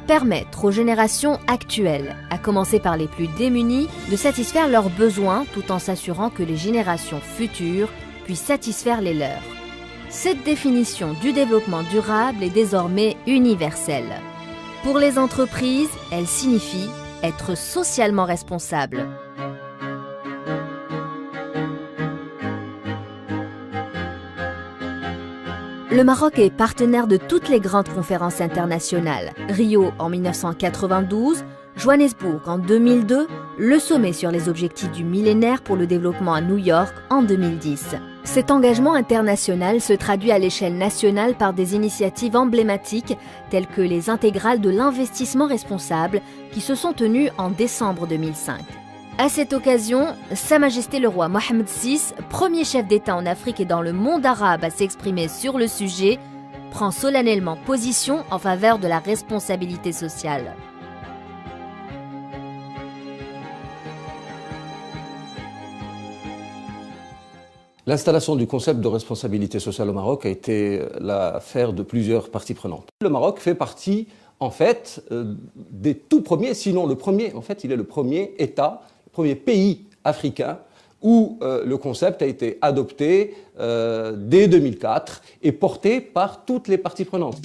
Permettre aux générations actuelles, à commencer par les plus démunis, de satisfaire leurs besoins tout en s'assurant que les générations futures puissent satisfaire les leurs. Cette définition du développement durable est désormais universelle. Pour les entreprises, elle signifie être socialement responsable. Le Maroc est partenaire de toutes les grandes conférences internationales. Rio en 1992, Johannesburg en 2002, le sommet sur les objectifs du millénaire pour le développement à New York en 2010. Cet engagement international se traduit à l'échelle nationale par des initiatives emblématiques telles que les intégrales de l'investissement responsable qui se sont tenues en décembre 2005. À cette occasion, Sa Majesté le roi Mohammed VI, premier chef d'État en Afrique et dans le monde arabe à s'exprimer sur le sujet, prend solennellement position en faveur de la responsabilité sociale. L'installation du concept de responsabilité sociale au Maroc a été l'affaire de plusieurs parties prenantes. Le Maroc fait partie, en fait, des tout premiers, sinon le premier, en fait, il est le premier État, le premier pays africain où le concept a été adopté dès 2004 et porté par toutes les parties prenantes.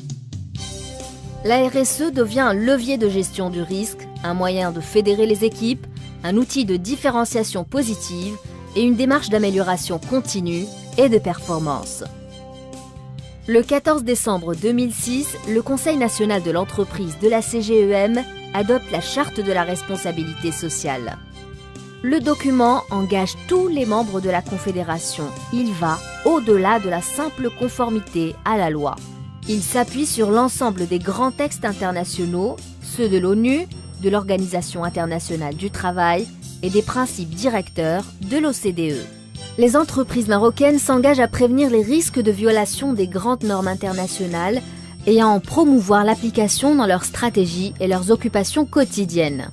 La RSE devient un levier de gestion du risque, un moyen de fédérer les équipes, un outil de différenciation positive et une démarche d'amélioration continue et de performance. Le 14 décembre 2006, le Conseil national de l'entreprise de la CGEM adopte la Charte de la responsabilité sociale. Le document engage tous les membres de la Confédération. Il va au-delà de la simple conformité à la loi. Il s'appuie sur l'ensemble des grands textes internationaux, ceux de l'ONU, de l'Organisation internationale du travail et des principes directeurs de l'OCDE. Les entreprises marocaines s'engagent à prévenir les risques de violation des grandes normes internationales et à en promouvoir l'application dans leurs stratégies et leurs occupations quotidiennes.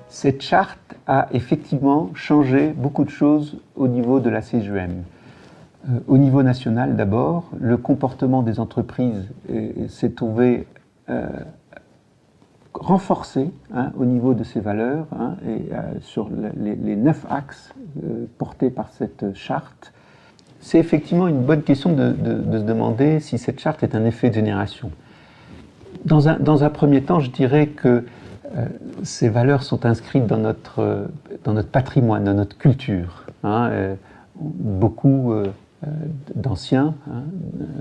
Cette charte a effectivement changé beaucoup de choses au niveau de la CGEM. Au niveau national d'abord, le comportement des entreprises s'est trouvé renforcé au niveau de ces valeurs et sur les 9 axes portés par cette charte. C'est effectivement une bonne question de se demander si cette charte est un effet de génération. Dans un premier temps, je dirais que ces valeurs sont inscrites dans notre patrimoine, dans notre culture. Beaucoup d'anciens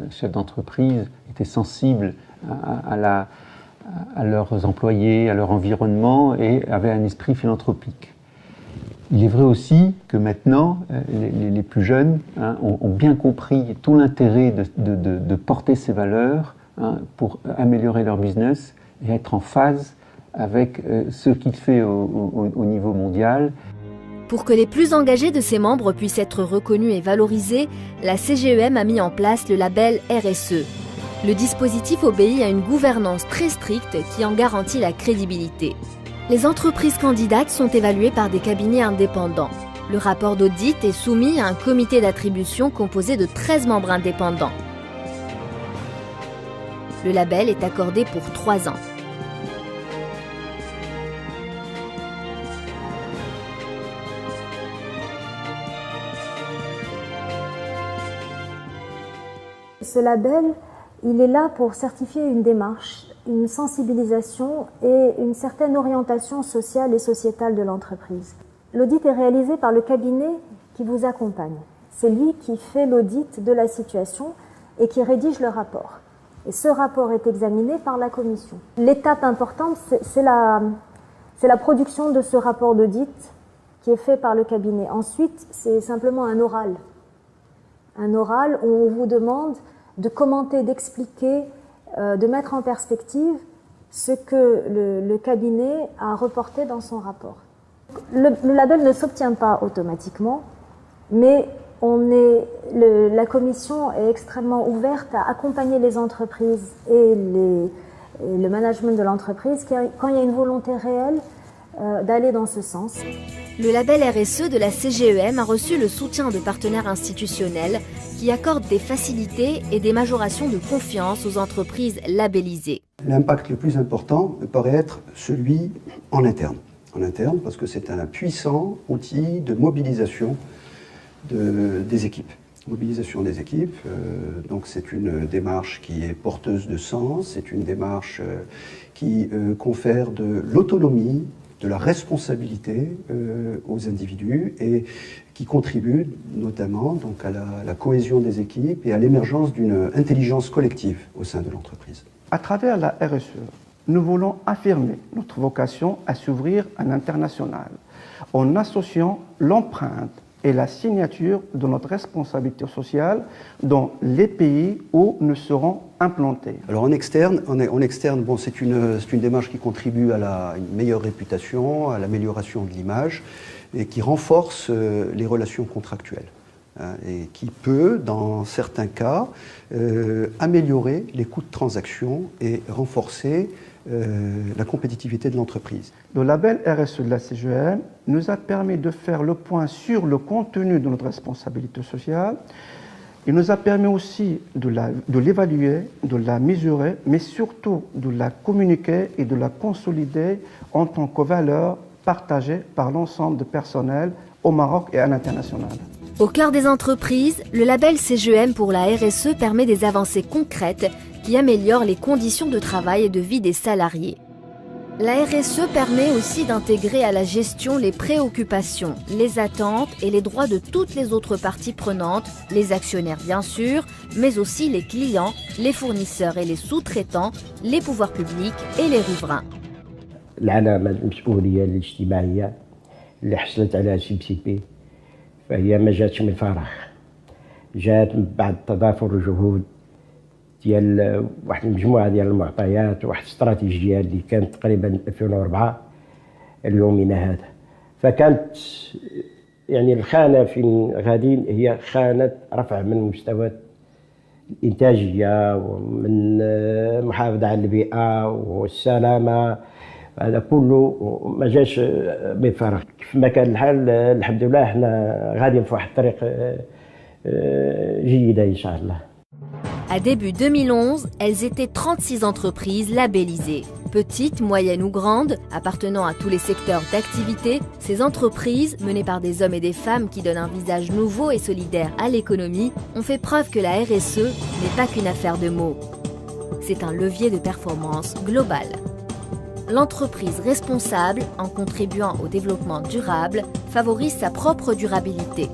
chefs d'entreprise étaient sensibles à leurs employés, à leur environnement et avaient un esprit philanthropique. Il est vrai aussi que maintenant, les plus jeunes ont bien compris tout l'intérêt de porter ces valeurs pour améliorer leur business et être en phase avec ce qu'il fait au niveau mondial. Pour que les plus engagés de ses membres puissent être reconnus et valorisés, la CGEM a mis en place le label RSE. Le dispositif obéit à une gouvernance très stricte qui en garantit la crédibilité. Les entreprises candidates sont évaluées par des cabinets indépendants. Le rapport d'audit est soumis à un comité d'attribution composé de 13 membres indépendants. Le label est accordé pour 3 ans. Ce label, il est là pour certifier une démarche, une sensibilisation et une certaine orientation sociale et sociétale de l'entreprise. L'audit est réalisé par le cabinet qui vous accompagne. C'est lui qui fait l'audit de la situation et qui rédige le rapport. Et ce rapport est examiné par la commission. L'étape importante, c'est la production de ce rapport d'audit qui est fait par le cabinet. Ensuite, c'est simplement un oral. Un oral où on vous demande de commenter, d'expliquer, de mettre en perspective ce que le cabinet a reporté dans son rapport. Le label ne s'obtient pas automatiquement, mais la commission est extrêmement ouverte à accompagner les entreprises et le management de l'entreprise quand il y a une volonté réelle d'aller dans ce sens. Le label RSE de la CGEM a reçu le soutien de partenaires institutionnels qui accordent des facilités et des majorations de confiance aux entreprises labellisées. L'impact le plus important me paraît être celui en interne. En interne, parce que c'est un puissant outil de mobilisation des équipes. Mobilisation des équipes, donc c'est une démarche qui est porteuse de sens, c'est une démarche qui confère de l'autonomie, de la responsabilité aux individus et qui contribue notamment donc, à la cohésion des équipes et à l'émergence d'une intelligence collective au sein de l'entreprise. À travers la RSE, nous voulons affirmer notre vocation à s'ouvrir à l'international en associant l'empreinte et la signature de notre responsabilité sociale dans les pays où nous serons implantés. Alors en externe, bon, c'est une démarche qui contribue à une meilleure réputation, à l'amélioration de l'image et qui renforce les relations contractuelles et qui peut, dans certains cas, améliorer les coûts de transaction et renforcer la compétitivité de l'entreprise. Le label RSE de la CGEM nous a permis de faire le point sur le contenu de notre responsabilité sociale. Il nous a permis aussi de l'évaluer, de la mesurer, mais surtout de la communiquer et de la consolider en tant que valeur partagée par l'ensemble du personnel au Maroc et à l'international. Au cœur des entreprises, le label CGEM pour la RSE permet des avancées concrètes qui améliorent les conditions de travail et de vie des salariés. La RSE permet aussi d'intégrer à la gestion les préoccupations, les attentes et les droits de toutes les autres parties prenantes, les actionnaires bien sûr, mais aussi les clients, les fournisseurs et les sous-traitants, les pouvoirs publics et les riverains. العلامة المسؤولية الاجتماعية اللي حصلت عليها CPCP فهي ما جاتش من فراغ. جات من بعد تضافر جهود ديال واحد المجموعة ديال المعطيات وواحد الاستراتيجية اللي كانت تقريبا 2004 اليومنا هذا. فكانت يعني الخانة فين غادين هي خانة رفع من مستوى الإنتاجية ومن محافظة على البيئة والسلامة. هذا كله ما جاش بفراغ. كيف ما كان الحال الحمد لله احنا غاديين في واحد الطريق جيدة إن شاء الله. À début 2011, elles étaient 36 entreprises labellisées. Petites, moyennes ou grandes, appartenant à tous les secteurs d'activité, ces entreprises, menées par des hommes et des femmes qui donnent un visage nouveau et solidaire à l'économie, ont fait preuve que la RSE n'est pas qu'une affaire de mots. C'est un levier de performance global. L'entreprise responsable, en contribuant au développement durable, favorise sa propre durabilité.